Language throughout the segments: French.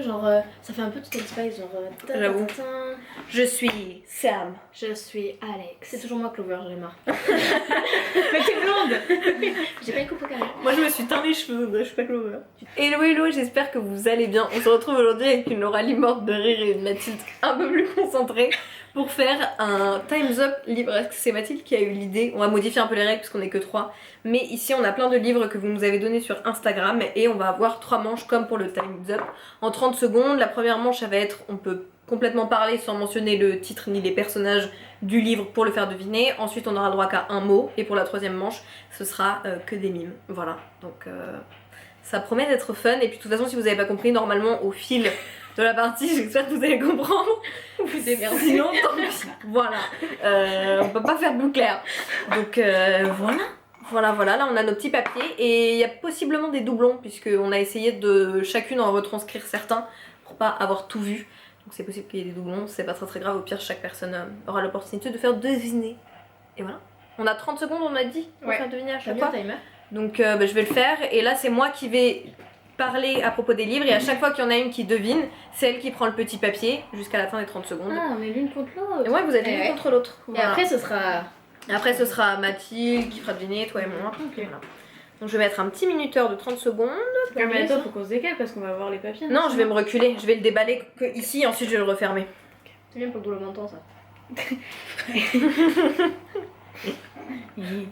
genre ça fait un peu Total Spice, genre J'avoue. Je suis Sam. Je suis Alex. C'est toujours moi Clover, j'en ai marre. Mais t'es blonde. J'ai pas une coupe au carré. Moi je me suis teint les cheveux, je suis pas Clover. Hello, j'espère que vous allez bien. On se retrouve aujourd'hui avec une Lauralie morte de rire et une Mathilde un peu plus concentrée pour faire un Time's Up livresque. C'est Mathilde qui a eu l'idée. On va modifier un peu les règles parce qu'on est que 3. Mais ici on a plein de livres que vous nous avez donnés sur Instagram et on va avoir 3 manches comme pour le Time's Up en 30 secondes. La première manche ça va être, on peut complètement parler sans mentionner le titre ni les personnages du livre pour le faire deviner. Ensuite on aura le droit qu'à un mot et pour la troisième manche ce sera que des mimes. Voilà, donc ça promet d'être fun. Et puis de toute façon si vous avez pas compris, normalement au fil de la partie, j'espère que vous allez comprendre. Vous démerdez. Sinon, tant pis. Voilà. On peut pas faire plus clair. Donc voilà, là on a nos petits papiers et il y a possiblement des doublons puisqu'on a essayé de chacune en retranscrire certains pour pas avoir tout vu. Donc c'est possible qu'il y ait des doublons, c'est pas très grave, au pire chaque personne aura l'opportunité de faire deviner. Et voilà. On a 30 secondes, on a dit, pour faire deviner à chaque fois. Donc je vais le faire et là c'est moi qui vais parler à propos des livres et à chaque fois qu'il y en a une qui devine, c'est elle qui prend le petit papier jusqu'à la fin des 30 secondes. Ah, on est l'une contre l'autre. Et ouais, vous êtes l'une contre l'autre. Et après ce sera Mathilde qui fera deviner, toi et moi. Okay. Voilà. Donc je vais mettre un petit minuteur de 30 secondes. Mais attends, faut qu'on se décale parce qu'on va voir les papiers. Non, je vais me reculer, je vais le déballer que ici, ensuite je vais le refermer. C'est bien pour le double menton ça. Il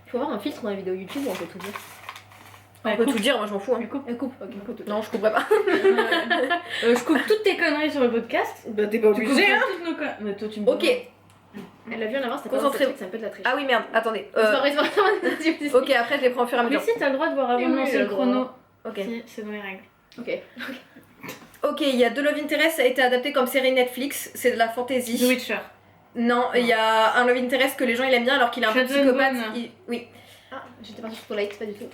faut avoir un filtre dans la vidéo YouTube où on peut tout dire. On peut tout dire, moi je m'en fous. Hein. Elle coupe. Ok. Non, je couperai pas. Je coupe toutes tes conneries sur le podcast. Bah t'es pas obligé, hein. Toutes nos conneries. Mais toi tu me Ok. Elle l'a vu en avance, c'était Concentrez-vous. c'est un peu de la triche. Ah oui, merde, attendez. C'est pas vrai. Ok, après je les prends au fur et à Mais mesure. si, t'as le droit de voir avant de lancer le chrono. Ok. Si, c'est dans les règles. Ok, il y a The Love Interest, ça a été adapté comme série Netflix, c'est de la fantasy. The Witcher. Non, il y a un Love Interest que les gens ils aiment bien alors qu'il est un peu Shadow psychopathe. Bone. Oui. Ah, j'étais partie sur Twilight, pas du tout.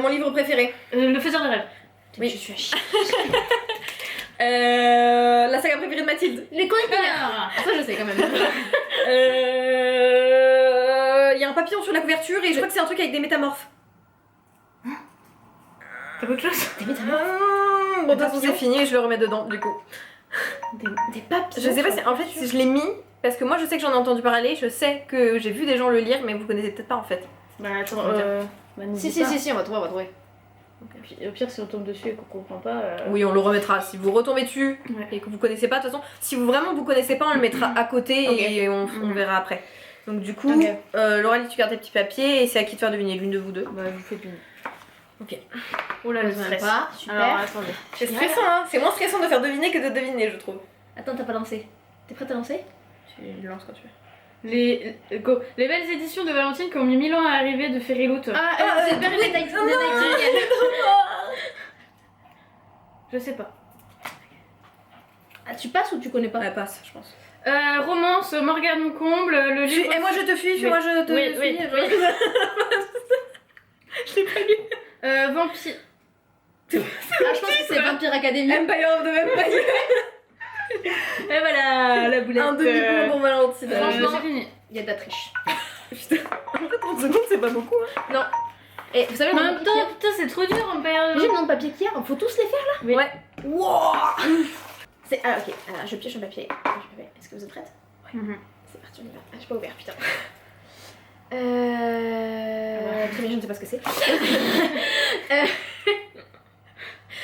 Mon livre préféré. Le faiseur de rêve. Oui. Je suis à chier. La saga préférée de Mathilde. Les chroniques mineures. Ça je sais quand même. Il y a un papillon sur la couverture et je crois que c'est un truc avec des métamorphes. T'as autre chose? Des métamorphes. Bon, de toute façon c'est fini et je le remets dedans du coup. Des papillons. Je sais pas si en fait si je l'ai mis parce que moi je sais que j'en ai entendu parler, je sais que j'ai vu des gens le lire mais vous connaissez peut-être pas en fait. Bah attends, Si, on va trouver. Okay. Au pire, si on tombe dessus et qu'on comprend pas. Oui, on le remettra. Si vous retombez dessus et que vous connaissez pas, de toute façon, si vous vraiment vous connaissez pas, on le mettra à côté et on verra après. Donc du coup, Lauralie, tu gardes tes petits papiers et c'est à qui de faire deviner, l'une de vous deux. Bah, je vous fais deviner. Ok. Oh là, le stress. Pas. Super. Alors, attendez. C'est stressant, hein. C'est moins stressant de faire deviner que de deviner, je trouve. Attends, t'as pas lancé. T'es prête à lancer? Tu lances quand tu veux. Les belles éditions de Valentine qui ont mis 1000 ans à arriver de Fairyloot. C'est le père de Night. Je sais pas. Ah, tu passes ou tu connais pas? Elle passe, je pense. Romance, Morgane ou Comble, le livre. Et moi je te fuis, moi je te Oui, fuis. oui. Je l'ai pas lu. Vampire. Ah, je pense que c'est Vampire Academy. Empire of the Vampire. Et voilà, la boulette. Un demi-point pour Valentine. Franchement, c'est fini. il y a de la triche. Putain, en vrai 30 secondes c'est pas beaucoup. Hein. Non. Et vous savez le En nombre même de temps, papiers putain, c'est trop dur en période. qu'il y a? J'ai le nombre de papiers qu'il y a. Faut tous les faire là? Oui. Ouais. Wow. C'est... Ah ok, alors, je pioche un papier. Est-ce que vous êtes prêtes? Mhm. C'est parti, on y va. Ah, j'ai pas ouvert, putain. Très bien, je ne sais pas ce que c'est.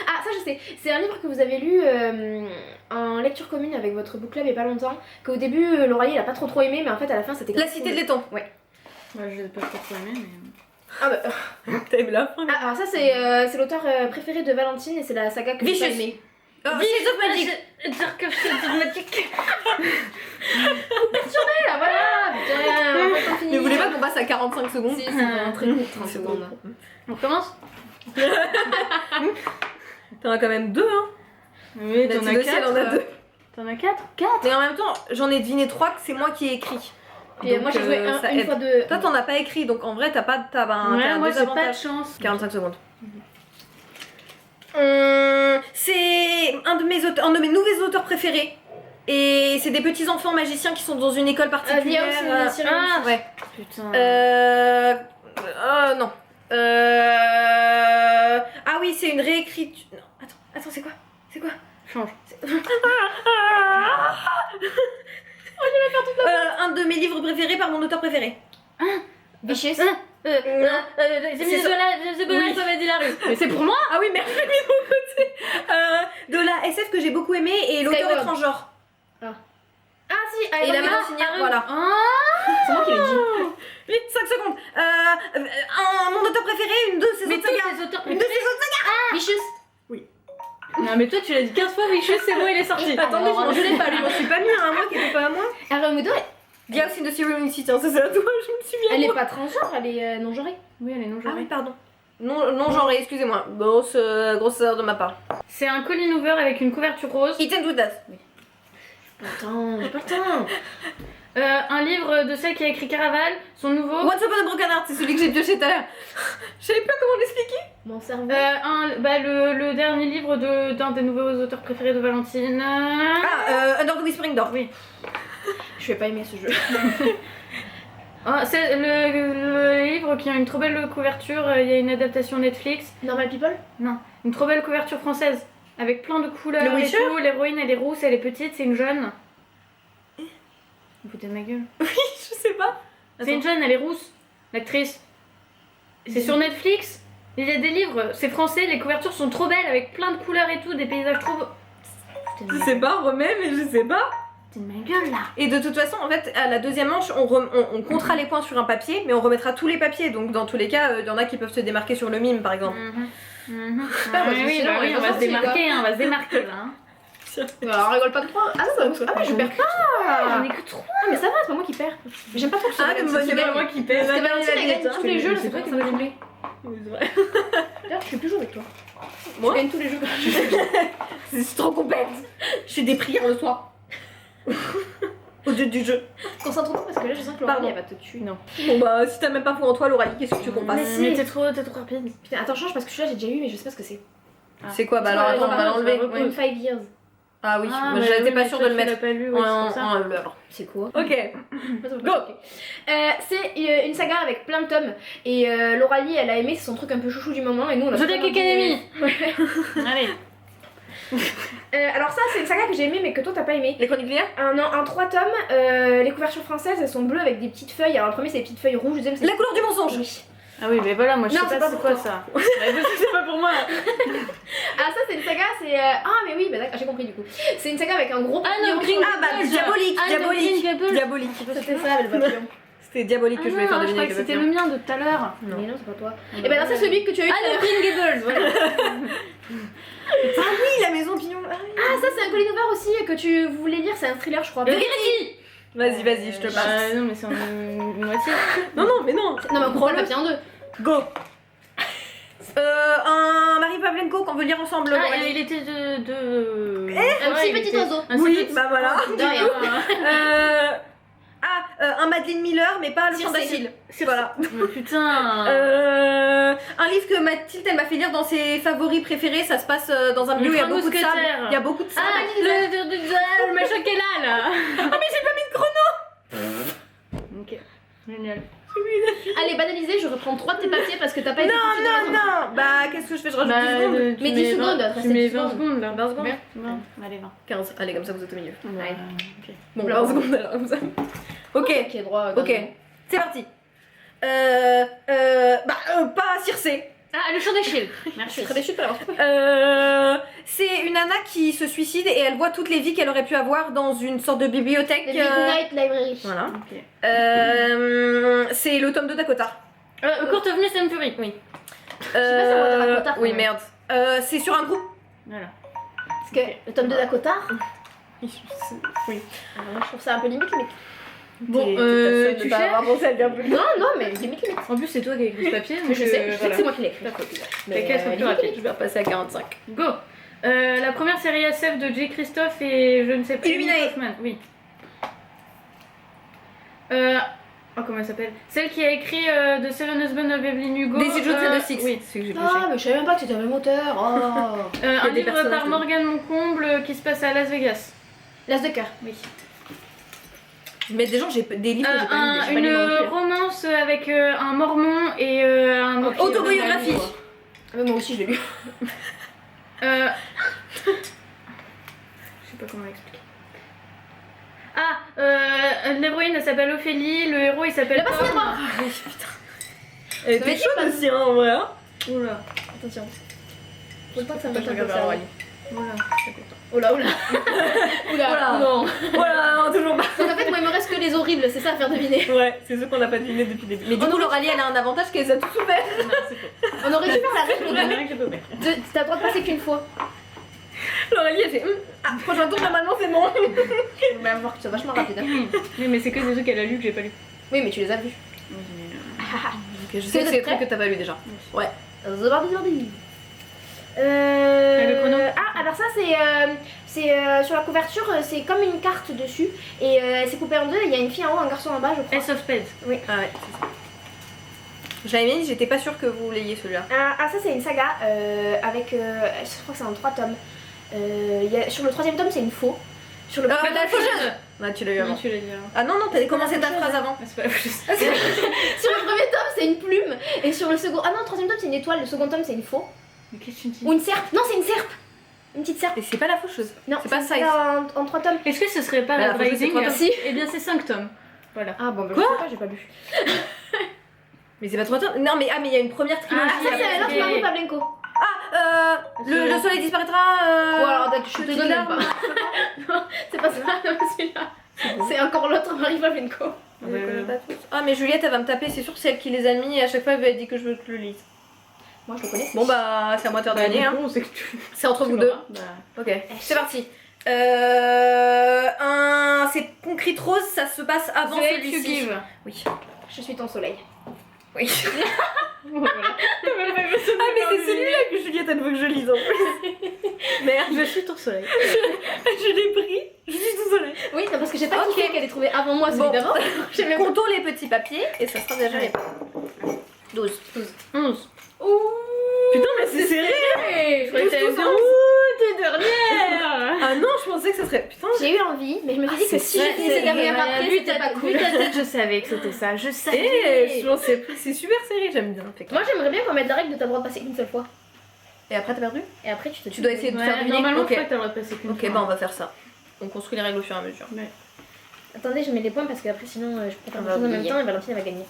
Ah, ça je sais. C'est un livre que vous avez lu en lecture commune avec votre book club il y a pas longtemps. Qu'au début, Lauralie il a pas trop aimé, mais en fait à la fin c'était... La cité de l'étang. Ouais. Ouais, je l'ai pas trop aimé, mais. Ah bah... T'aimes la fin. Ah, alors ça c'est l'auteur préféré de Valentine et c'est la saga que j'ai pas Vicious. aimée. Vicious of Magic. Dire que c'est dramatique. Là, voilà, putain, on va pas finir. Ne voulez pas qu'on passe à 45 secondes? Si, c'est vraiment très court, 30 secondes. On recommence? T'en as quand même 2 hein. Oui, t'en as Mathilde aussi, elle 4. en a 2. T'en as 4? Mais en même temps, j'en ai deviné 3 que c'est moi qui ai écrit. Puis Donc, moi j'ai joué ça une aide. fois de... Toi t'en as pas écrit donc en vrai t'as pas t'as un Ouais, moi j'ai pas de désavantage. chance. 45 secondes. C'est un de mes nouveaux auteurs préférés. Et c'est des petits enfants magiciens qui sont dans une école particulière. Ah, ouais. Putain. Non. Ah oui, c'est une réécriture. Non, attends, c'est quoi? mes livres préférés par mon auteur préféré. Vicious. J'ai mis C'est ça. de la ça m'a dit la rue. Mais c'est pour moi. Ah oui, merde, je l'ai mis de mon côté. De la SF que j'ai beaucoup aimé et l'auteur Skyward. est transgenre. Ah si, Et la Iron main Man. signée, voilà. C'est moi qui l'ai dit. Vite, 5 secondes. Mon auteur préféré, une de ses Mais autres tous sagas. les auteurs Une de ses autres sagas. Vicious. Non mais toi tu l'as dit 15 fois Vicious, c'est bon il est sorti. Attendez, je l'ai pas, lui, je suis pas mis à un mois qui était pas à moi. Iron Man 2, Il y a aussi une de Serenity, tiens, ça c'est à toi, je me suis mis à elle est moi. pas transgenre, elle est non-genrée. Oui elle est non Ah genrée. oui, pardon. Non genré, excusez-moi. Grosse erreur de ma part. C'est un Colin Hoover avec une couverture rose. It and Us. Attends, j'ai pas le temps. Un livre de celle qui a écrit Caraval, son nouveau. Once Upon a Broken Heart, c'est celui que j'ai pioché tout à l'heure. Je savais pas comment l'expliquer. Mon cerveau. Le dernier livre d'un des nouveaux auteurs préférés de Valentine. Under the Whispering Door. Oui. Je vais pas aimer ce jeu. C'est le livre qui a une trop belle couverture. Il y a une adaptation Netflix. Normal People. Non, une trop belle couverture française. Avec plein de couleurs Le et Witcher tout. L'héroïne elle est rousse, elle est petite, c'est une jeune. Vous foutez de ma gueule. Je sais pas. C'est une jeune, elle est rousse. L'actrice. C'est sur Netflix. Il y a des livres, c'est français, les couvertures sont trop belles avec plein de couleurs et tout, des paysages trop beaux. Foutez de ma Je gueule. sais pas, remets, mais je sais pas. Foutez de ma gueule là. Et de toute façon, en fait, à la deuxième manche, on comptera les points sur un papier, mais on remettra tous les papiers. Donc, dans tous les cas, il y en a qui peuvent se démarquer sur le mime, par exemple. Ah, bah, oui, sinon, bah oui, on on va va se démarquer, on va se démarquer là. Hein. Alors, rigole pas de toi. Ah, non, mais je perds pas. J'en ai que 3. Ah, mais ça va, c'est pas moi qui perds. Mais j'aime pas trop que Ah, mais moi, c'est pas moi qui paie. Parce que Valentine, elle gagne tous les jeux, là, c'est c'est toi pas qui que ça m'as va dit. jouer. D'ailleurs, je suis plus jouer avec toi. Moi Je gagne tous les jeux que tu fais. C'est trop complète. Je fais des prières le soir. Au dieu du jeu. Concentre-toi parce que là, je sens que Pardon. Laura, elle va te tuer. Non. Bon bah, si t'as même pas foi en toi, Lauralie, qu'est-ce que tu veux qu'on fasse? Mais t'es trop rapide. Putain, attends, change parce que celui-là, j'ai déjà eu, mais je sais pas ce que c'est. C'est quoi? Bah alors, attends, on va l'enlever. In 5 years. Ah oui, Ah, moi bah j'étais oui, pas mais sûre toi, de le tu mettre l'as pas lu, ouais, c'est pour ça. en l'œuvre. C'est quoi? Ok. Go. C'est une saga avec plein de tomes et Lauralie elle a aimé, c'est son truc un peu chouchou du moment et nous on a Zodiac vraiment Academy. dit- Allez. Alors ça c'est une saga que j'ai aimé mais que toi t'as pas aimé. Les chroniques Léa? En 3 tomes, les couvertures françaises elles sont bleues avec des petites feuilles. Alors le premier c'est des petites feuilles rouges, le deuxième c'est... La couleur du mensonge. Oui. Ah oui, mais voilà, moi je Non, sais c'est pas pas c'est pour quoi toi. ça. C'est pas pour moi. Ah ça c'est une saga, c'est... Ah mais oui, bah d'accord, j'ai compris du coup. C'est une saga avec un gros papillon. Ah bah, diabolique, diabolique. Diabolique. C'était ça le papillon. C'était diabolique que je voulais faire je deviner crois que avec le c'était le papillon. mien de tout à l'heure. Mais non c'est pas toi. Et ben là c'est celui que tu as eu tout à l'heure. Green Gables, voilà. Ah oui, la maison pignon. Ah oui. Ah ça c'est un Colin Hoover aussi que tu voulais lire, c'est un thriller je crois. Vérifie. Vas-y, je te passe. Non, mais c'est en moitié. Non, mais non. Non mais on prend le papier en deux. Go. Un Marie Pavlenko qu'on veut lire ensemble. Ah, Lauralie. il était de. Un petit oiseau. Oui, bah voilà. De rien. Un Madeleine Miller, mais pas le chant d'Achille. Voilà. Mais putain. Un livre que Mathilde elle m'a fait lire dans ses favoris préférés. Ça se passe dans un Le milieu où il y a Trois beaucoup de sable. Mousquetaires. Il y a beaucoup de sable. Ah, le machin qui est là. Ah, mais j'ai pas mis de chrono. Ok, génial. Allez, banalisé, je reprends 3 de tes papiers parce que t'as pas été foutu dans la Non. Bah, qu'est-ce que je fais? Je rajoute 10 secondes. Mais 10 secondes, après, Tu c'est mets 10 20 secondes. secondes là. 20 secondes. Non, allez, 20. 15. Allez, comme ça vous êtes au milieu. Ouais. Bon, 20 secondes alors, comme ça. Ok, Ok, droit. ok. C'est parti. Pas Circé. Ah, le chant d'Achille. Je Merci. suis très déçue de pas l'avoir trouvé. C'est une nana qui se suicide et elle voit toutes les vies qu'elle aurait pu avoir dans une sorte de bibliothèque. The Midnight Library. Voilà. Ok. C'est le tome de Dakota. Courte venue, c'est une furie. Oui. pas si on va dire Dakota, quand Oui, même. merde. C'est sur un groupe. Voilà. Parce que le tome de Dakota, Oui. je trouve ça un peu limite. Bon, tu pas cherches avoir pensé à le dire plus. Non, mais limite. En plus, c'est toi qui as écrit ce papier. Mais je sais, voilà. c'est moi qui l'ai écrit. D'accord. Mais, T'inquiète, faut plus limite, rapide. Je vais repasser à 45. Go. La première série SF de J. Christophe et je ne sais pas. Illuminae. Hoffman, oui. Comment elle s'appelle? Celle qui a écrit The Seven Husbands of Evelyn Hugo. Daisy Jones and the Six. Oui. C'est que j'ai pioché. Ah, mais je savais même pas que c'était le même auteur. Oh. Un des livre personnages par de- Morgane Moncomble qui se passe à Las Vegas. L'as de cœur. Oui. Mais des gens, j'ai des livres que j'ai pas lus. mais j'ai pas lu Une non plus. romance avec un mormon et un autre. Autobiographie. Ah, mais moi aussi, je l'ai lu. Je sais pas comment l'expliquer. L'héroïne elle s'appelle Ophélie, le héros il s'appelle. La passion Tom. noire. Oui, putain. Elle était avait dit chaude aussi, hein, en vrai. Hein. Oula, Attention. Faut pas que ça me Je mette un regarde peu ça. Aurélie. oula, je suis contente. Oula, oula. Oula, Oula. non. Voilà, non, toujours pas. Donc en fait, moi il me reste que les horribles, c'est ça à faire deviner. Ouais, c'est ceux qu'on n'a pas deviné depuis le début. Mais du coup, Aurélie, elle a un avantage qu'elle les a tous ouverts. Non, c'est faux. On aurait dû faire la règle C'est vrai que j'ai pas fait. de. T'as le droit de passer qu'une fois. Aurélie, elle fait prochain tour, normalement, c'est bon. On va voir que c'est vachement rapide. Hein. Oui, mais c'est que des trucs qu'elle a lu que j'ai pas lu. Oui, mais tu les as vus. Ok, je sais sais que que c'est c'est des des trucs trucs que t'as pas lu déjà. Ouais. Zordi. le chrono. Ah, alors ça c'est sur la couverture, c'est comme une carte dessus et c'est coupé en deux. Il y a une fille en haut, un garçon en bas, je crois. Ace of Spades. Ah ouais, c'est ça. J'avais mis, j'étais pas sûre que vous l'ayez celui-là. Ah, ça c'est une saga avec, je crois que c'est en 3 tomes. Sur le 3ème tome c'est une faux. Sur le Ah, premier la tome, faucheuse. Ah, tu l'as eu avant. Oui, tu l'as dit avant. Ah non, non, t'avais commencé ta faucheuse. phrase avant. Ah, c'est pas la faucheuse. sur le premier tome c'est une plume et sur le second, ah non, le 3ème tome c'est une étoile, le second tome c'est une faux Mais qu'est-ce que tu me dis? ou une serpe. Non, c'est une serpe, une petite serpe. Et c'est pas la faucheuse. Non, c'est pas une ça. saga en 3 tomes. Est-ce que ce serait pas Bah, la Red faucheuse, c'est Rising? trois tomes. Si. Eh bien, c'est 5 tomes. Voilà. Ah bon, bah, Quoi je sais pas, j'ai pas lu. Mais c'est pas trop tard. Non, mais il y a une première trilogie. Ah, ça c'est ok. l'autre Marie Pavlenko. Le soleil disparaîtra. Ou alors je te petit donne arbre. pas. Non, c'est pas ça, non, celui-là. C'est encore l'autre Marie Pavlenko. Je les connais pas tous. Ah, mais Juliette, elle va me taper, c'est sûr, c'est elle qui les a mis et à chaque fois, elle m'a dit que je veux que je le lise. Moi je le connais. Bon, bah, c'est à moi de faire Bah, gagner. du Hein. coup, on sait que tu. C'est entre vous tu deux. l'auras. Bah. Ok, c'est parti. C'est concrete rose, ça se passe avant The Hate You celui-ci. Give. Oui. Je suis ton soleil. Oui. Voilà. Ah, mais c'est celui-là que Juliette, elle veut que je lise en plus. Merde, Je suis ton soleil. je l'ai pris. Je suis tout soleil. Oui, non, parce que j'ai pas Ok. kiffé qu'elle ait trouvé avant moi celui Bon. d'avant. J'ai même Comptons les petits papiers et ça sera déjà les 12. 11. Ouh. Putain, mais c'est serré. Je croyais que t'allais Tous dire ensemble. ouh, t'es dernière. Ah non, je pensais que ça serait. Putain. J'ai eu envie, mais je me suis dit que si je finissais derrière après, c'était pas cool. Vu ta tête, je savais que c'était ça. Je Eh, savais. je pensais pas. C'est super serré, j'aime bien. Fait que- Moi j'aimerais bien qu'on mette la règle de t'as le droit de passer qu'une seule fois. Et après, t'as perdu? Et après tu te Tu dois essayer de faire Ouais, deviner. normalement, Ok. je crois que t'as le droit de passer qu'une Ok, fois. bah on va faire ça. On construit les règles au fur et à mesure. Attendez, je mets les points parce que après sinon je peux faire On deux va choses en même oublier. temps et Valentine elle va gagner.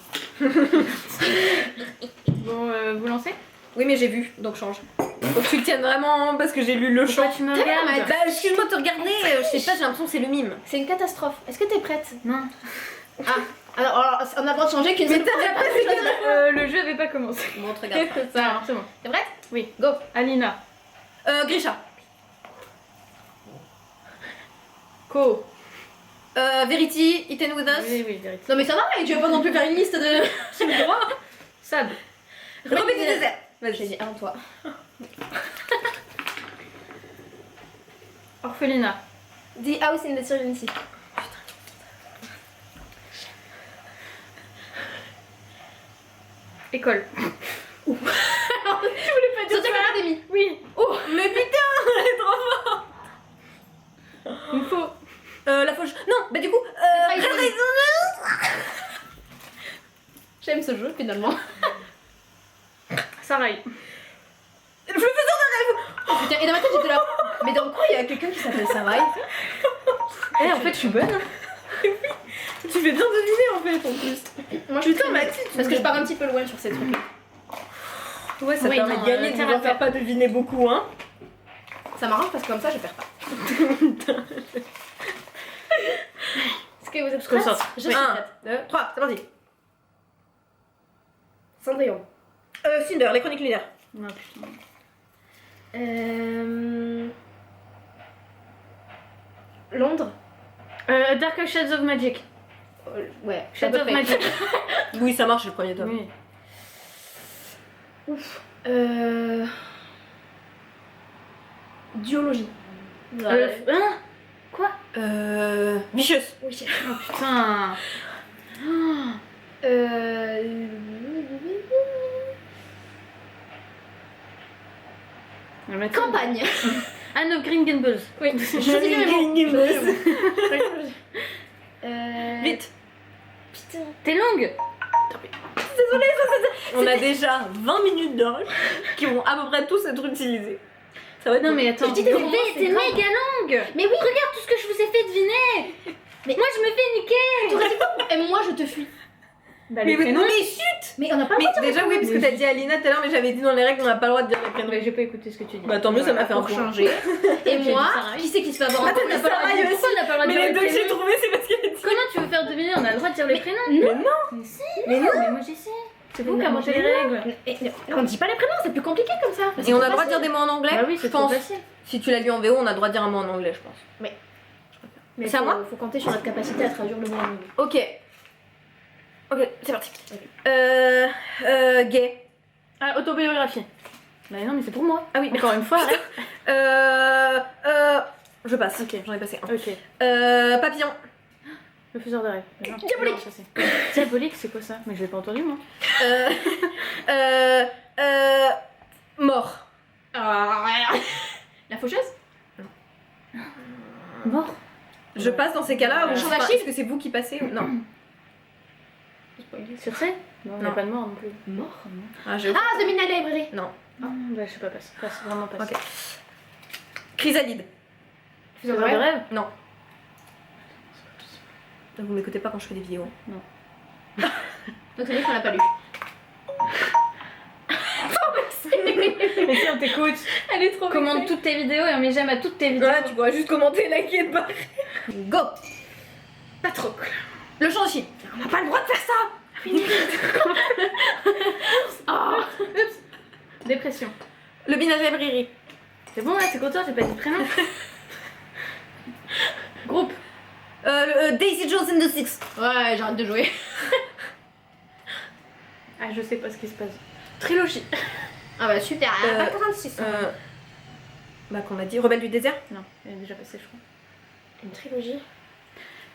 Bon, vous lancez? Oui, mais j'ai vu, donc change. Faut que tu le tiennes vraiment parce que j'ai lu le chant. Pourquoi tu me T'as vu, regardes? on m'a Bah, excuse-moi de te regarder, je sais pas, j'ai l'impression que c'est le mime. C'est une catastrophe. Est-ce que t'es prête? Non. Alors, on a le droit de changer qu'une Mais seule t'as fois. déjà pas Le jeu avait pas commencé. Bon, on te regarde. pas. Ça, c'est bon. T'es prête? Oui. Go. Alina. Grisha. Ko. Verity, Eat and With Us. Oui, oui, vérité. Non mais ça va, et tu vas pas non plus faire une liste de... J'ai le droit. Sab. Repris du désert. J'ai Vas-y. dit un toi. Orphelina. The House in the Syrian Sea. École. Je voulais pas dire ça. Académie. Oui. Oh, mais putain, elle est trop forte. Il me faut. La fauche. Non, bah du coup, Red Red Rising. Rising. J'aime ce jeu finalement. Sarai. Je me fais Oh putain, et dans ma tête j'étais là. Mais dans quoi il y a quelqu'un qui s'appelle Sarai? Eh, en fait, je suis bonne. Tu fais bien deviner en fait en plus. Moi Putain, Mathilde. Parce que je pars un petit peu loin sur ces trucs. Ouais, ça Oui, permet non, de gagner, de terre ne à faire pas deviner beaucoup, hein. Ça m'arrange parce que comme ça je perds pas. Est-ce que vous êtes prêtes? Concentre. Je suis 1, prête. 2, 3, c'est parti. Cendrillon. Cinder, les chroniques lunaires. Non, putain. Londres. Dark Shades of Magic. Ouais. Shades of Magic. Oui, ça marche, c'est le premier tome. Oui. Ouf. Duologie. Hein? Quoi? Vicieuse. Oui. Oh putain. Campagne. Anne of Green Gables. Oui. Je dis mes mots. Vite. Putain. T'es longue. On a déjà 20 minutes de rush qui vont à peu près tous être utilisés. Ça va être Non mais attends. Je dis des t'es romans, c'est grave. méga longue. Mais oui. Regarde tout ce que je vous ai fait deviner. Moi je me fais niquer. T'aurais dit quoi? Et moi je te fuis. Bah les Mais prénoms. chut. Mais on n'a pas le Mais droit de dire déjà, oui, parce que t'as dit Alina tout à l'heure, mais j'avais dit dans les règles, on n'a pas le droit de dire les prénoms. Bah j'ai pas écouté ce que tu dis. Bah tant mieux, ça m'a fait un pour point. changer. Et J'ai dit moi, Sarah. qui c'est qui se fait avoir un Attends, peu t'as la parole? Sarah, il y a Pourquoi on n'a pas le droit de Mais dire les les deux que j'ai prénoms? trouvés, c'est parce qu'elle a dit. Comment tu veux faire deviner? On a le droit de dire les prénoms. Mais non. Mais si. Mais non, mais moi j'ai si. C'est vous qui inventez les règles. Et on dit pas les prénoms, c'est plus compliqué comme ça. Et on a le droit de dire des mots en anglais. Bah oui, je c'est trop pense. facile. Si tu l'as lu en VO, on a le droit de dire un mot en anglais, je pense. Mais C'est à moi? faut compter sur notre capacité à traduire le mot en anglais. Ok. Ok, c'est parti. Gay. Ah, autobiographie. Bah non, mais c'est pour moi. Ah oui, Encore une fois, arrête. Je passe. Ok. J'en ai passé un. Ok. Papillon. Le faiseur de rêve. Diabolique. Non, ça, c'est- Diabolique, c'est quoi ça? Mais je l'ai pas entendu moi. Mort. La faucheuse? Mort. Je passe dans ces cas-là ou Sur je la passe? chiffre? Est-ce que c'est vous qui passez ou non? Circé? Non, on Non. n'est pas de mort non plus. Mort? Ah, je... Ah, The Midnight Library. Non. Bah je sais pas, passe, vraiment passe. Ok. Chrysalide. Faiseur de rêve? Non. Vous m'écoutez pas quand je fais des vidéos. Donc ça veut dire qu'on l'a pas lu. Mais si on t'écoute, Elle est trop commande toutes tes vidéos et on met j'aime à toutes tes vidéos. Ouais, tu pourras juste commenter, liker et te barrer. Go. pas trop. Le champ de Chine. On n'a pas le droit de faire ça. Oh. Dépression. Le binage librairie. C'est bon là, t'es content, j'ai pas dit prénom. Groupe. Daisy Jones and the Six. Ouais, j'arrête de jouer. Ah, je sais pas ce qui se passe. Trilogie. Ah bah super, pas 46. Bah qu'on a dit Rebelle du désert. Non, elle est déjà passée, je crois. Une trilogie.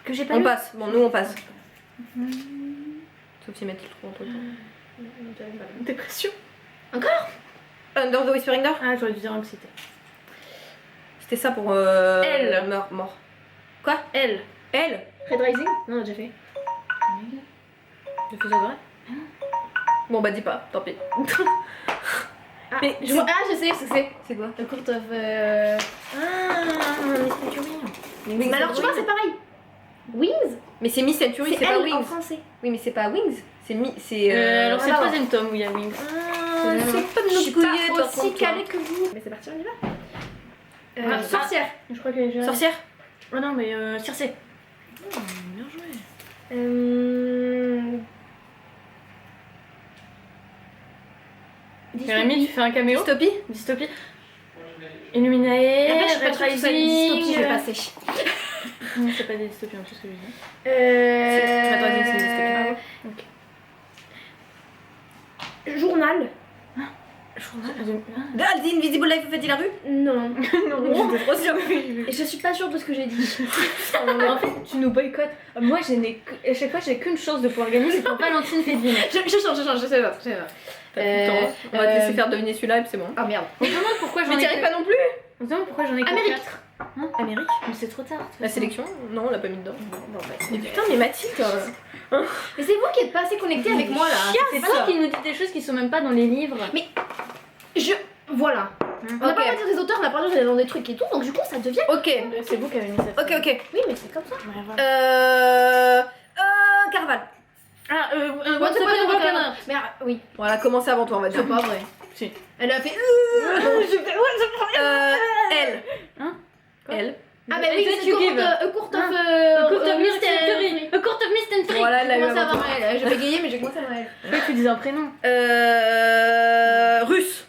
Que j'ai pas On lu. passe. Bon, nous on passe. Sauf si Mathilde trouve entre temps. Dépression. Under the Whispering Door. Ah, j'aurais dû dire anxiété. C'était ça pour. Elle. Mort. Elle. Elle. Red Rising? Non, on a déjà fait. Le faiseur de rêve. Bon bah dis pas, tant pis. Ah, Mais je vois... ah, je sais ce que c'est. C'est quoi? The Court of. Ah, Miss Century. Mais alors tu vois, c'est pareil. Wings? Mais c'est Miss Century, c'est pas elle en Wings. français. Oui, mais c'est pas Wings. C'est c'est. Alors c'est le alors. troisième tome où il y a Wings. Ah, c'est pas de Je nos suis pas couillets, par aussi contre, calée que vous. Mais c'est parti, on y va. Ah, Sorcière. Je crois qu'elle est déjà. Sorcière. Oh non, mais Circé. Bien joué. Jérémy, tu fais un caméo. Dystopie. Dystopie. Illuminae. En fait, je suis pas sûre que ce soit une dystopie, je vais passer. Non, c'est pas des dystopies en plus que je dis. Tu m'as pas dit que c'est une dystopie. Ah ouais. Ok. Journal. The Invisible Life of Eddie Larue. Non. Non, j'étais trop sûre. Et je suis pas sûre de ce que j'ai dit. En fait, tu nous boycottes. Moi, à chaque fois, j'ai qu'une chance de pouvoir gagner, c'est quand Valentine fait deviner. je change, je sais pas. T'as plus le temps. On va te laisser faire deviner celui-là et puis c'est bon. Ah merde. On se demande pourquoi j'en Mais ai t'y arrives pas non plus. On se demande pourquoi j'en ai que Amérique. 4. Amérique. Mais c'est trop tard. de toute La façon. sélection. Non, on l'a pas mis dedans. Bon, bah, Mais putain, mais Mathilde. mais c'est vous qui êtes pas assez connectés avec moi là. C'est toi qui nous dis des choses qui sont même pas dans les livres. Mais voilà. On n'a pas le droit de dire des auteurs, on n'a pas le droit de dire dans des trucs et tout, donc du coup ça devient. Ok. C'est vous qui avez mis ça. Ok. Oui, mais c'est comme ça. Ouais, voilà. Carval. Ah, What's up, Canard. Mais oui, Bon, elle a commencé avant toi, on va dire. c'est pas vrai. Si. Elle a fait. Elle. Hein? Elle. Ah bah oui, That c'est you give. court of Court of Mystery. Mystery. Court of Mystery. Voilà, elle a J'ai eu commencé avant avant toi. elle. J'ai bégayé, mais j'ai commencé avant elle. Je croyais que tu disais un prénom. Russe.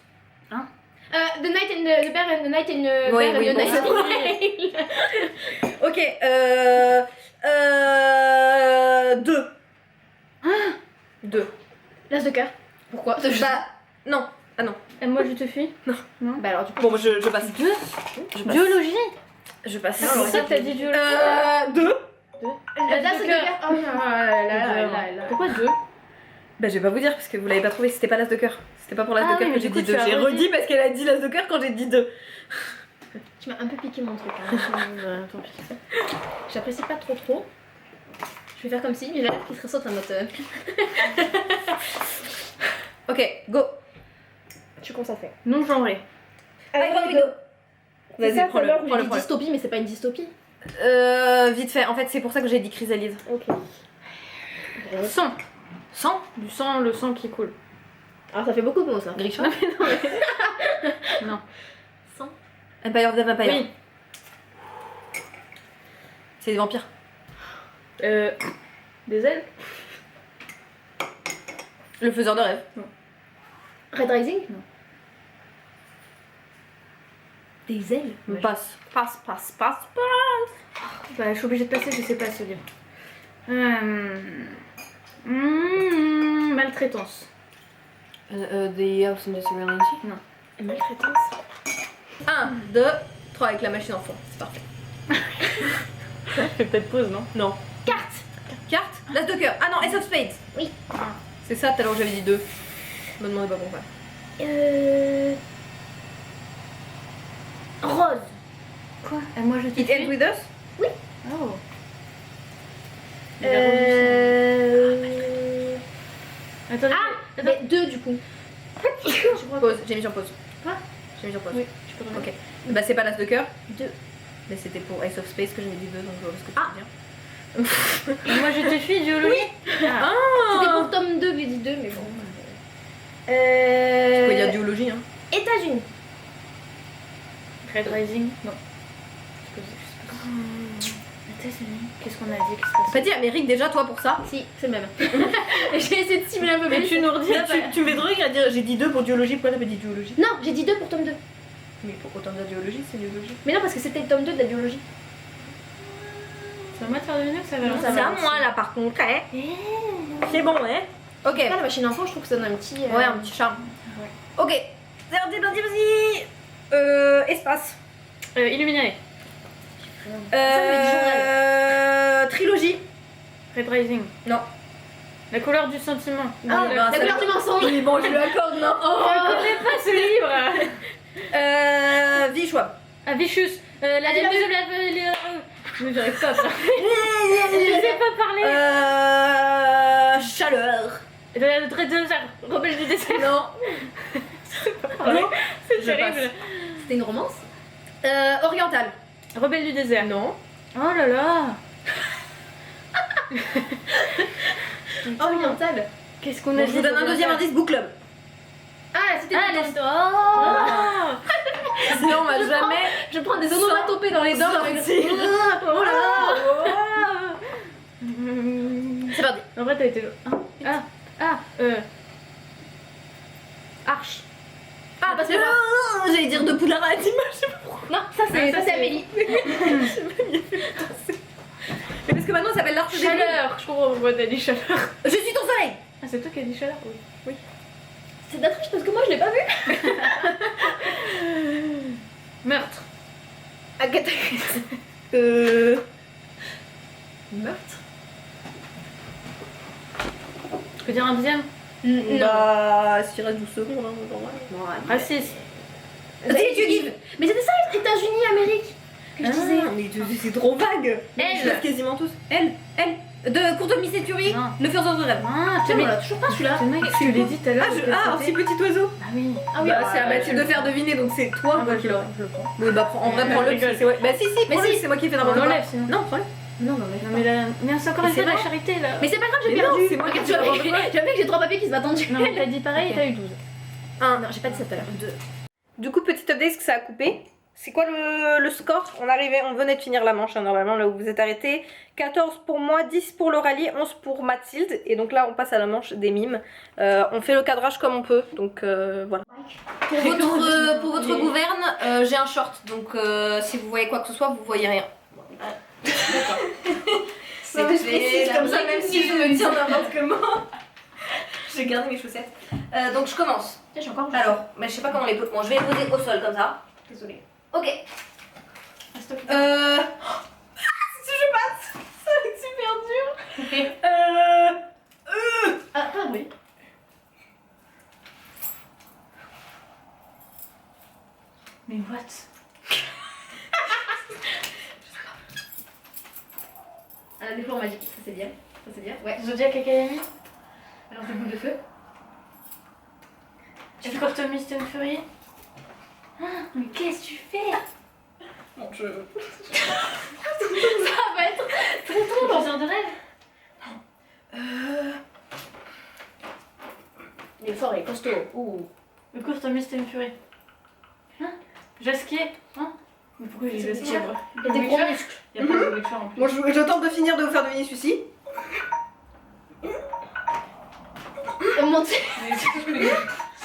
The Night and the Bear and the Night and the Oui, Bear and oui, the bon, Night. Ok. 2. 2. L'as de cœur. Pourquoi? Bah, non. Ah non. Et moi, je te fuis. Bah alors du coup. Bon, moi, je passe. Deux. Je passe. Biologie. Je passe. C'est pour ça que t'as dit biologie. 2. L'as de cœur. Oh là. Pourquoi deux? Bah, je vais pas vous dire parce que vous l'avez pas trouvé, c'était pas l'as de cœur. C'était pas pour l'as Ah de cœur oui, que mais j'ai du coup, dit tu 2. as J'ai redit. redit parce qu'elle a dit l'as de cœur quand j'ai dit 2. Tu m'as un peu piqué mon truc. Hein. Tant pis. J'apprécie pas trop. Je vais faire comme si, mais j'ai l'air qui se ressaute en mode. Ok, go. Je suis concentrée. Non genré. Vas-y, prends-le. J'ai dit dystopie, mais c'est pas une dystopie. Vite fait, en fait, c'est pour ça que j'ai dit chrysalide. Ok. Sang. Sang. Du sang, le sang qui coule. Alors ça fait beaucoup de mots ça. Grisha. Non. Sang. Empire of the Vampire. Oui. C'est des vampires. Des ailes. Le faiseur de rêve. Red Rising. Non. Des ailes. On passe. Passe. Bah, je suis obligée de passer, je sais pas ce livre. Maltraitance. The House in the Serenity. Maltraitance. 1, 2, 3 avec la machine en fond. C'est parfait. Fais peut-être pause, non? Non. Carte. Carte. L'as de cœur. Ah non, Ace of Spades. Oui. C'est ça, tout à l'heure j'avais dit 2. Me demandez pas pourquoi. Rose. Quoi? Et moi je te It Ends With Us. Oh. Attendez. Ah, mais 2 du coup. Pause, j'ai mis sur pause. Quoi? J'ai mis sur pause. Oui, je peux remettre. Ok. Bah c'est pas l'as de cœur. 2. Mais c'était pour Ace of Space que j'avais dit 2, donc je vois ce que tu veux dire. Et moi je te suis, biologie. Ah. C'était pour tome 2 que j'ai dit 2, mais bon. Tu peux dire duologie, hein. États-Unis. Red Rising. Non. États-Unis. Qu'est-ce qu'on a dit? Qu'est-ce que T'as pas dit Amérique déjà, toi, pour ça? Si, c'est le même. J'ai essayé de cibler un peu Mais plus. tu nous redis là. Tu me fais drôle à dire j'ai dit 2 pour duologie, pourquoi t'as pas dit duologie? Non, j'ai dit 2 pour tome 2. Mais pour autant dire duologie, c'est duologie. Mais non, parce que c'était le tome 2 de la biologie. C'est à moi de faire deviner ou ça va Non, lancer? ça va. C'est à moi là par contre, hein. C'est bon, hein. Ok. Pas la machine enfant, je trouve que ça donne un petit. Ouais, un petit charme. Ouais. Ok. C'est parti, vas-y. Espace. Illuminé. Trilogie. Red Rising. Non. La couleur du sentiment. Ah, Oui, la bah, couleur du mensonge. Oui, bon, je lui accorde, non. Je connais pas ce livre. Vie Schwab. Ah, Vicious. La Allez, dame de la. Mais j'arrive pas à parler. Je sais pas parler. Chaleur. Le trait de rebelle du désert. Non. Non, c'est Je terrible. C'était une romance. Oriental. Rebelle du désert. Non. Oh là là. Orientale. Qu'est-ce qu'on Bon, a je dit? vous donne un deuxième indice, Book Club. Ah, c'était Ah, le les. tome. Oh. Sinon, on va Je prends- jamais. Je prends des onomatopées dans les dents. sortir. Oh là là. C'est parti. En vrai, t'as été. Arche. Ah, parce que j'allais dire de Poudlard à la Dimanche. Non, ça c'est Ah, ça, c'est- Amélie. Mais parce que maintenant, ça s'appelle l'Arche des Blues. Chaleur. Je comprends pourquoi t'as dit chaleur. Je suis ton soleil. Ah, c'est toi qui as dit chaleur? Oui. C'est de la triche parce que moi je l'ai pas vu. Meurtre. Agatha Christie. Meurtre. Je peux dire un deuxième? Bah, s'il reste 12 secondes, hein, normal. Non, Raciste. Si tu give. Mais c'était ça, États-Unis, Amérique. Que je disais. Mais c'est trop vague. Elle. Je laisse quasiment tous. Elle. De Courte Miss et Tuerie, Non. Le faiseur de rêve. Ah, Tiens, mais on l'a toujours pas celui-là. C'est le mec que je l'ai dit tout à l'heure. Ah, un si petit oiseau. Ah oui. Ah oui, Bah, c'est à Mathilde de faire deviner, donc c'est toi Ah, bah, qui l'auras. je le prends. Oui, bah, en vrai, Mais prends-le. rigole. C'est ouais. Bah, si, Mais prends-le, si. c'est moi qui ai fait On n'importe quoi. l'enlève sinon. Non, prends-le. Non, Non, mais là. Mais c'est encore une C'est fois de la moi. charité là. Mais c'est pas grave, j'ai Mais non, perdu. c'est moi qui ai Regarde, fait n'importe tu quoi. vois, j'ai j'ai 3 papiers qui se m'attendent. Non, mais t'as dit pareil et t'as eu 12. Non, j'ai pas dit ça tout à l'heure. Du coup, petit update, ce que ça a coupé. C'est quoi le score? On venait de finir la manche, hein, normalement, là où vous êtes arrêté. 14 pour moi, 10 pour Lauralie, 11 pour Mathilde. Et donc là, on passe à la manche des mimes. On fait le cadrage comme on peut, donc voilà. Pour votre gouverne, j'ai un short, donc si vous voyez quoi que ce soit, vous voyez rien. D'accord. C'est que je précise comme ça, même si je me tiens n'importe comment. J'ai gardé mes chaussettes. Donc je commence. Tiens, j'ai encore un Alors, mais je sais pas comment les poser. Bon, je vais les poser au sol comme ça. Désolée. Ok. Si je passe, ça va être super dur. Ah, pas oui. Mais what? Un décours magique, ça c'est bien. Ça c'est bien. Ouais. Zodiac Academy? Alors, c'est boule de feu. Escorte Mist and Fury? Ah, mais qu'est-ce que tu fais? Bon, je... Ça va être très drôle. 2 heures de rêve. Il est fort, il est costaud. Ouh. Le cours Tommy c'était une furie. Hein? Jasquier. Hein? Mais pourquoi j'ai C'est Jasquier bon. moi? Il y a des gros muscles. Il y a pas de Witcher en plus. Moi je tente de finir de vous faire deviner celui-ci. Montez. Mais c'est parce que les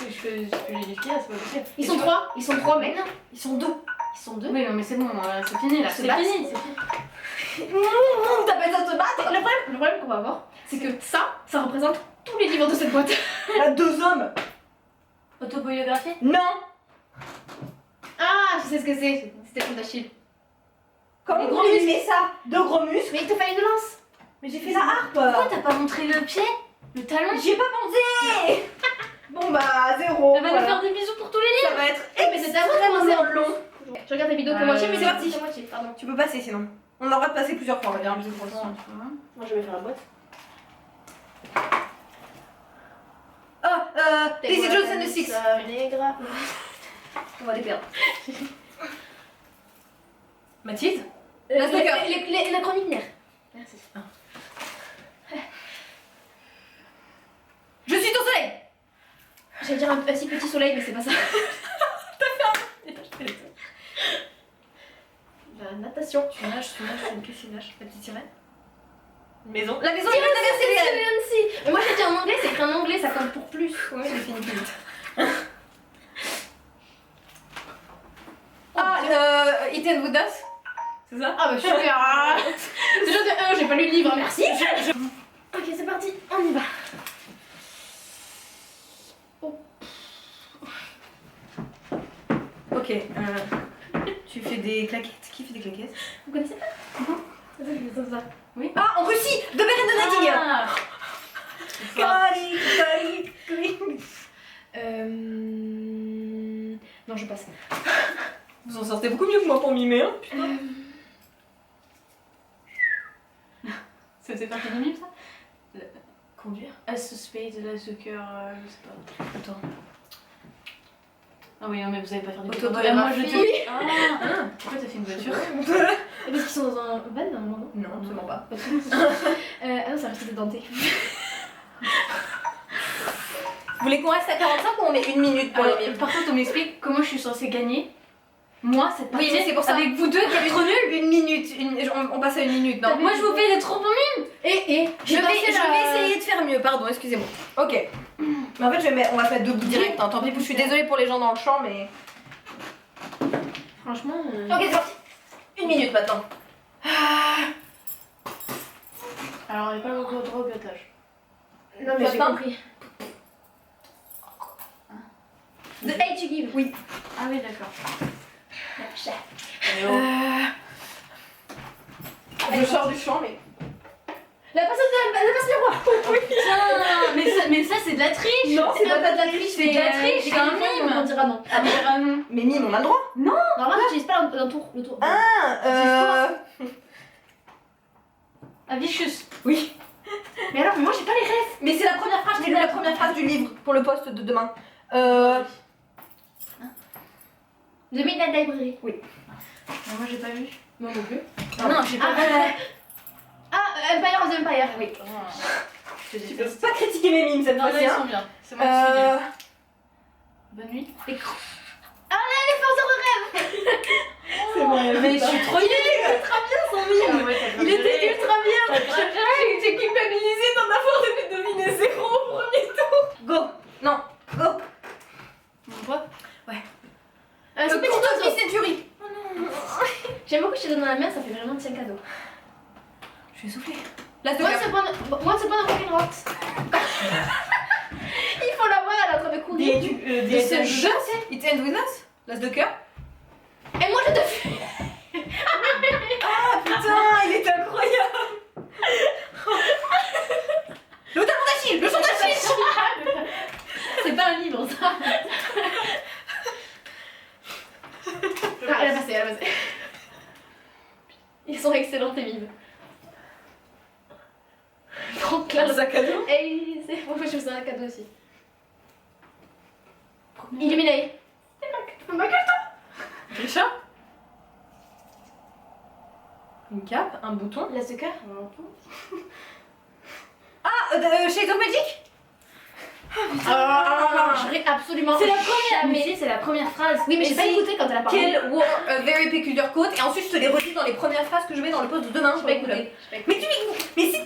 je peux les défier, c'est pas possible. Ils sont trois, mais non. Ils sont deux. Ils sont deux. Oui, non, mais c'est bon, c'est fini là. Se C'est battre. fini, c'est fini. T'appelles ça se battre? Le problème qu'on va avoir, c'est que ça représente tous les livres de cette boîte. La 2 hommes. Autobiographie? Non. Ah, je sais ce que c'est. C'était le d'Achille. Comment Les vous gros voulez muscles. aimer ça? 2 gros muscles. Mais il te fallait une lance. Mais j'ai fait la harpe. Pourquoi t'as pas montré le pied? Le talon? J'y ai pas pensé. Bon bah 0. Elle va nous faire des bisous pour tous les livres! Ça va être Mais c'est extrêmement long. Je regarde la vidéo pour moitié, mais c'est parti. parti. Moitié, pardon. Tu peux passer sinon. On aura de passer plusieurs fois, on va dire. Moi, je vais faire la boîte. Oh, Daisy Jones and the Six. Negra. On va les perdre. Mathilde? La La stalker. La chronique nerf. Merci. Je suis ton soleil. J'allais dire un si petit soleil, mais c'est pas ça. La natation. Tu nages, qu'est-ce que tu nages? La petite sirène? Une maison? La maison, C'est c'est mais moi j'ai dit en anglais, c'est écrit en anglais, ça compte pour plus. Oui, j'ai fini plus vite. Ah, It Ends With Us? C'est ça? Ah bah super. Déjà de 1, j'ai pas lu le livre, merci. Ok, c'est parti, on y va. Ok, tu fais des claquettes? Qui fait des claquettes? Vous connaissez pas? C'est ça, je fais ça. Oui. Ah, en Russie! De Beren de Nightingale! Ah. Non, je passe. Vous en sortez beaucoup mieux que moi pour mimer, hein? Putain. C'était parti du mime ça? Conduire? As the spade, as the cœur, je sais pas. Attends. Ah oui, non mais vous allez pas faire des Autobiographie. Moi je dis. Oui. Ah, pourquoi t'as fait une voiture? Parce qu'ils sont dans un van normalement. Non, absolument pas. Ah non, ça reste denté. Vous voulez qu'on reste à 45 ou on met 1 minute pour les mimes? Par contre, on m'explique comment je suis censée gagner. Moi, cette partie, Oui, mais c'est pour ça. avec vous deux qui êtes trop nuls. 1 minute, on passe à 1 minute. Non, Moi, je vous fais des trop bons mimes. Et je vais essayer de faire mieux, pardon, excusez-moi. Ok. Mais en fait, on va se mettre debout direct. Hein. Tant pis, je suis désolée pour les gens dans le champ, mais. Franchement. Ok, c'est parti. 1 minute maintenant. Alors, on n'est pas le droit au biotage. Non, mais j'ai Attends. compris. The hate you give. Oui. Ah oui, d'accord. Je sors du champ, mais. La passe miroir. Putain, mais ça, c'est de la triche. Non, c'est pas de la triche, c'est de la triche, c'est un mime. On dira non. Ah, mais non. Mais mime, on a le droit. Normalement, j'utilise pas le tour. Ah, Ah, Vicious. Oui. Mais alors, moi j'ai pas les rêves. Mais c'est la première phrase, j'ai lu la première phrase du livre pour le poste de demain. The Midnight Library. Mais moi, j'ai pas vu. Non, non plus. Non, j'ai pas vu. Empire of the Empire, oui. Je te Tu dis peux pas critiquer mes mimes cette Non, là, fois-ci. ils Hein. sont bien. C'est moi qui suis nulle. Bonne nuit. Les forces de rêve. C'est bon, Mais je suis trop nulle. son mime. Il était ultra bien. J'ai culpabilisé d'en avoir deviner 0 au premier tour. Go. Non, go. On voit. C'est Petit petit Office Century. J'aime beaucoup que je te donne dans la main, ça fait vraiment tiens cadeau. Je vais souffler. Là, c'est Moi, c'est pas dans Fucking Rocks. Il faut la voir, elle est en train de courir. de ce jeu, It Ends With Us. L'as de cœur. Et moi, je te fuis. Ah putain, il est incroyable. Le talon d'Achille, le chant d'Achille. C'est pas un livre, ça. Ah, elle a passé. Ils sont excellents, tes mimes. Grand classe. Un sac à dos. Et c'est pourquoi je fais un cadeau aussi. Illuminate. Richard. cape, un bouton. L'as de cœur. Shades of Magic. J'aurais absolument. C'est la première. jamais. Mais si, c'est la première phrase. Oui, mais j'ai Et pas si- écouté quand elle a parlé. Quel wore a very peculiar coat. Et ensuite, je te les redis dans les premières phrases que je mets dans le post de demain. J'ai pas écouté. Mais tu mais si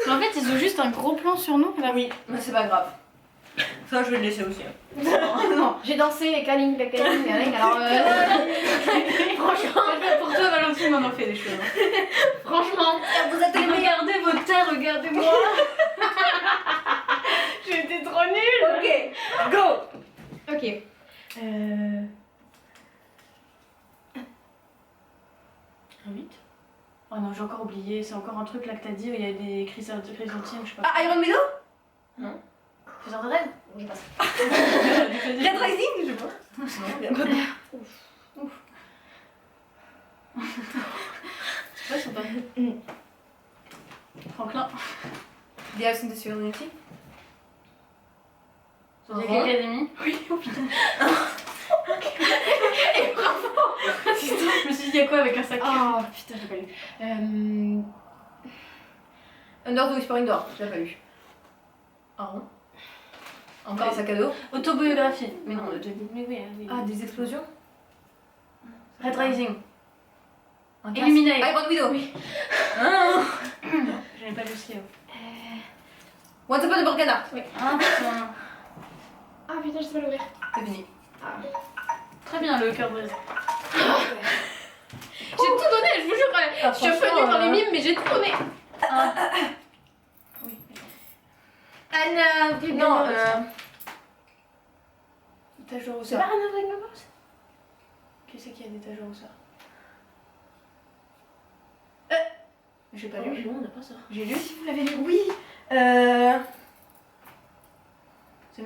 Mais en fait, ils ont juste un gros plan sur nous. Là. Oui, mais c'est pas grave. Ça, je vais le laisser aussi. Non, j'ai dansé Kaling, alors franchement, Pour toi, Valentine, on en fait des choses. franchement, Vous êtes Regardez vos têtes, regardez-moi. J'étais trop nulle. Ok, go. ok. Un 8. Oh non, j'ai encore oublié, c'est encore un truc là que t'as dit où il y a des chrysanthèmes, je sais pas. Ah, Iron Meadow. Faiseur de rêve. Je passe. Red Rising, je sais pas. Ouais, c'est pas. Franklin. The Absence of Serenity. Zodiac Academy. Oui, oh putain. Et bravo. Je me suis dit, il y a quoi avec un sac? Oh putain, j'ai pas lu. Under the Whispering Door, je l'ai pas lu. Ah bon. Encore un sac à dos. Autobiographie. Mais non, on l'a déjà dit. Mais oui, oui. Ah, des explosions. Red Rising. Un Illuminate. Iron Widow. Oui. Ah. Je n'ai pas lu ce livre. Once Upon a Broken Heart. Ah putain. Ah putain, je sais pas l'ouvrir. C'est fini. Très bien, le cœur brise. J'ai tout donné, je vous jure. Je suis un peu franchement, nulle dans les mimes, mais j'ai tout donné. Oui. Anna, Non, Étageur au c'est sort. pas Anna Dragons? Qui c'est qui a des étagères au sort? J'ai pas lu. Non, on n'a pas ça. J'ai lu. Si vous l'avez lu, oui. C'est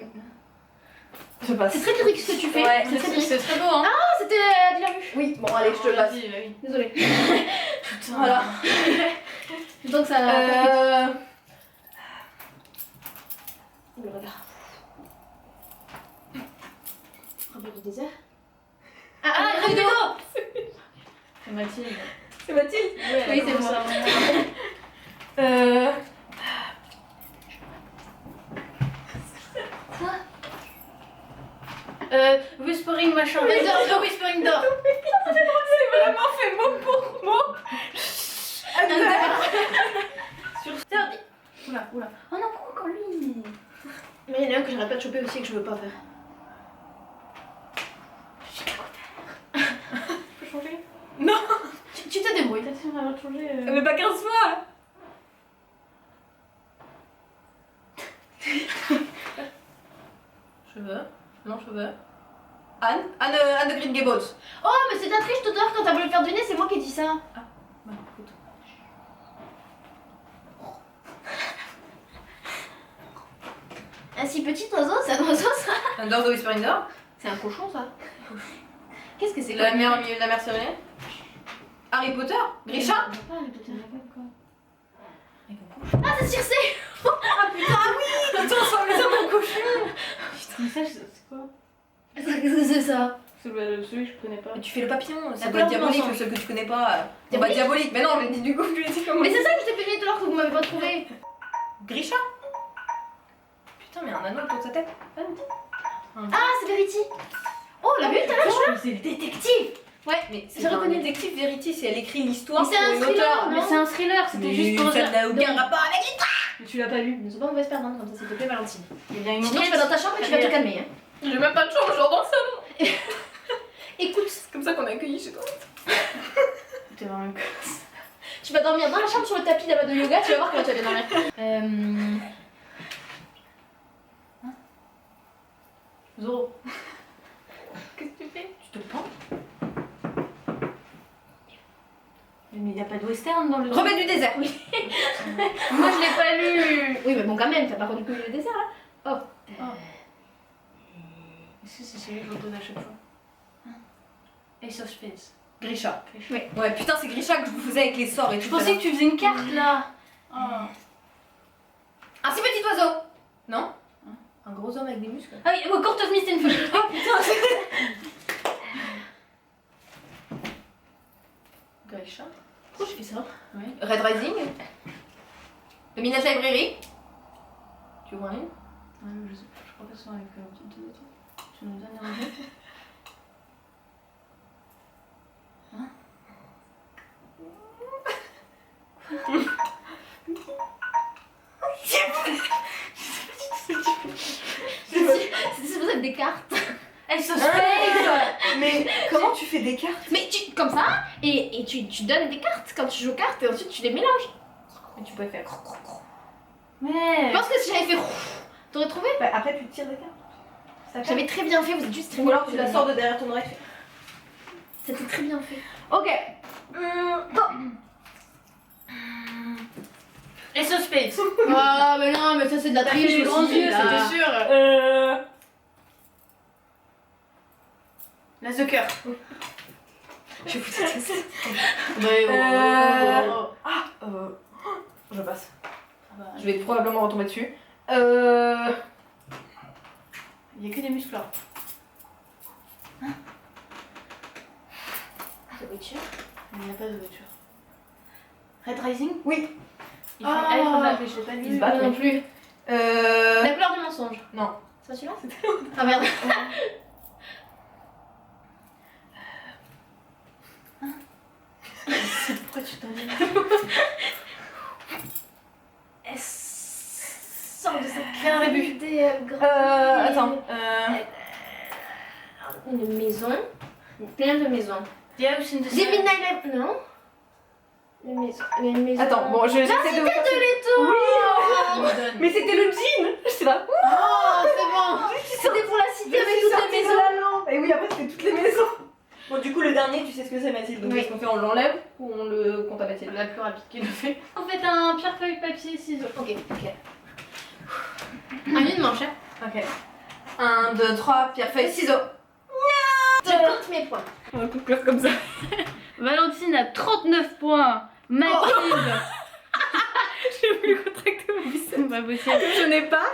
je passe. C'est très lyrique ce que tu fais. Ouais, c'est très lyrique. c'est très beau, hein? Ah, c'était Dylan Rue. Oui, bon, allez, je te le passe. Vas-y, bah oui. Désolée. Putain. Voilà. Donc ça. Le regard. Rappel du désert. Ah, Rideau. C'est Mathilde. C'est Mathilde. Oui, c'est moi. Whispering machin. The Whispering Door. C'est vraiment fait mot pour mot. Sur Oula, oula. Oh non, pourquoi encore lui? Mais il y en a un que j'arrête pas de choper aussi que je veux pas faire. Je peux changer? Non. Tu te débrouilles. T'as sûr d'avoir changé Mais pas 15 fois. Cheveux. Non, cheveux. Anne de Green Gables. Oh, mais c'est ta triche tout à l'heure quand t'as voulu le faire deviner, c'est moi qui ai dit ça. Bah, écoute. Un si petit oiseau, c'est un oiseau ça? Under the Whispering Door. C'est un cochon ça. Qu'est-ce que c'est La mer au milieu de la mer Sérénée. Harry Potter. Grisha. Ah, c'est Circé. Attends, ça me met dans mon cochon. Mais ça, c'est quoi? Qu'est-ce que c'est ça? Celui que je connais pas. Mais tu fais le papillon, ça La doit être couleur de diabolique, l'encens. le seul que tu connais pas. Bah, Diabolique. diabolique, mais non, mais du coup, je lui ai dit comment. Mais c'est ça que je t'ai fait deviner tout à l'heure que vous m'avez pas trouvé. Grisha. Putain, mais un anneau autour de sa tête. Ah, c'est Verity. Oh, on l'a vu tout à l'heure, je suis détective. Ouais, Mais c'est j'ai un reconnu. détective Verity, si elle écrit l'histoire Mais c'est pour un une thriller, auteure. non Mais c'est un thriller, c'était Mais juste pour ça dire. n'a aucun rapport avec l'histoire. Mais tu l'as pas lu. Ne sont pas mauvaise perdante comme ça, s'il te plaît, Valentine. Il y a une Sinon, tu vas dans ta chambre et tu vas te calmer. Hein. J'ai même pas de chambre, je dors dans le salon. Écoute, C'est comme ça qu'on a accueilli chez toi. T'es vraiment une conne. tu vas dormir dans la chambre sur le tapis là-bas de yoga, tu vas voir comment tu vas bien dormir. Zoro. Qu'est-ce que tu fais? Tu te pends? Mais il n'y a pas de western dans le. Rebelle du désert. Oui. Moi je l'ai pas lu. Oui, mais bon, quand même, t'as pas rendu que le dessert là. Est-ce que c'est celui que je donne à chaque fois? Ace of Spades. Grisha. Oui. Ouais, putain, c'est Grisha que je vous faisais avec les sorts et tout. Je pensais que tu faisais une carte là. Ah Un si petit oiseau. Non? Un gros homme avec des muscles. oui, Court of Mist and Fury. Oh putain, Grisha. Pourquoi je fais Red Rising. The Midnight Library. Tu vois un livre? Ouais, mais je sais pas, je crois pas que ce soit avec deux autres. Tu nous donnes un livre? C'est vous avez des cartes. Elle se Mais comment tu fais des cartes? Mais tu, comme ça, et tu donnes des cartes quand tu joues aux cartes et ensuite tu les mélanges. Mais tu peux faire. Je Mais. pense que si j'avais fait t'aurais trouvé? Bah, après tu tires des cartes. J'avais très bien fait, vous êtes juste très Ou bien alors tu la sors de derrière ton oreille. C'était très bien fait. Ok. Et Space. Ah mais non, mais ça c'est de la T'as fait triche les aussi, grands yeux, là. c'était sûr. La The Cœur. Je vais vous dire ça. Je passe. Ah bah, Je vais probablement retomber dessus. il y a que des muscles là. The Witcher. Mais il n'y a pas de voiture. Red Rising? Oui. Il faut être battu, je l'ai pas Il se lu. bat. Moi non plus. Euh... La couleur du mensonge. Non. C'est pas celui-là? Ah merde. Pourquoi tu t'en dis? Elle sort de cette Fais un rébut. Attends. Une maison. Plein de maisons. The House in the Des Sun. Midnight Library. Non. Les maisons. Les maisons. Attends, bon, j'essaie de vous faire... de l'étau. Oui. Mais c'était le jean. J'étais là. Oh, c'est bon. C'était pour la cité avec toutes les maisons. la lampe. Et oui, après c'était toutes les maisons. Bon, du coup, le dernier, tu sais ce que c'est, Mathilde. Donc, Oui. qu'est-ce qu'on fait? On l'enlève ou on le compte à Mathilde? La plus rapide qui le fait. On fait un pierre, feuille, papier, ciseaux. Ok. Un une manche. Hein. Ok. 1, 2, 3, pierre, feuille, ciseaux. Je compte mes points. On va conclure comme ça. Valentine a 39 points. Mathilde. J'ai voulu contracter mon biceps. Pas possible. Je n'ai pas.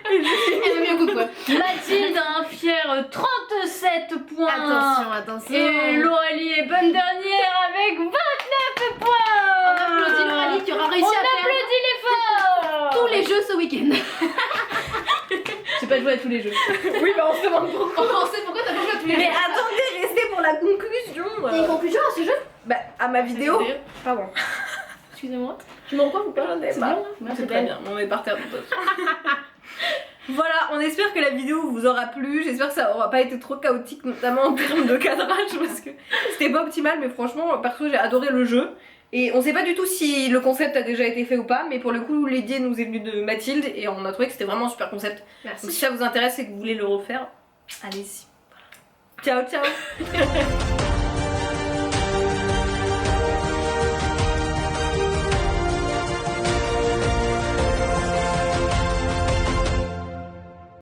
Elle m'a mis un coup de poing. Mathilde a un fier 37 points. Attention. Et Loralie est bonne dernière avec 29 points. On applaudit Loralie qui aura réussi On à faire applaudit l'effort. tous les jeux ce week-end. J'ai pas joué à tous les jeux. Oui, bah on se demande pourquoi. On sait pourquoi t'as pas joué à tous les Mais jeux. attendez, restez pour la conclusion. Il y a une conclusion à ce jeu? Bah, à ma vidéo. Pardon. Excusez-moi. Tu m'en crois ou pas? J'en ai C'est pas. bien, hein? Merci, C'est Ben. très bien, on est par terre de toute façon. Voilà, on espère que la vidéo vous aura plu. J'espère que ça aura pas été trop chaotique, notamment en termes de cadrage, parce que c'était pas optimal, mais franchement, perso, j'ai adoré le jeu. Et on sait pas du tout si le concept a déjà été fait ou pas, mais pour le coup, l'idée nous est venue de Mathilde et on a trouvé que c'était vraiment un super concept. Donc si Merci. ça vous intéresse et que vous voulez le refaire, allez-y. Voilà. Ciao, ciao.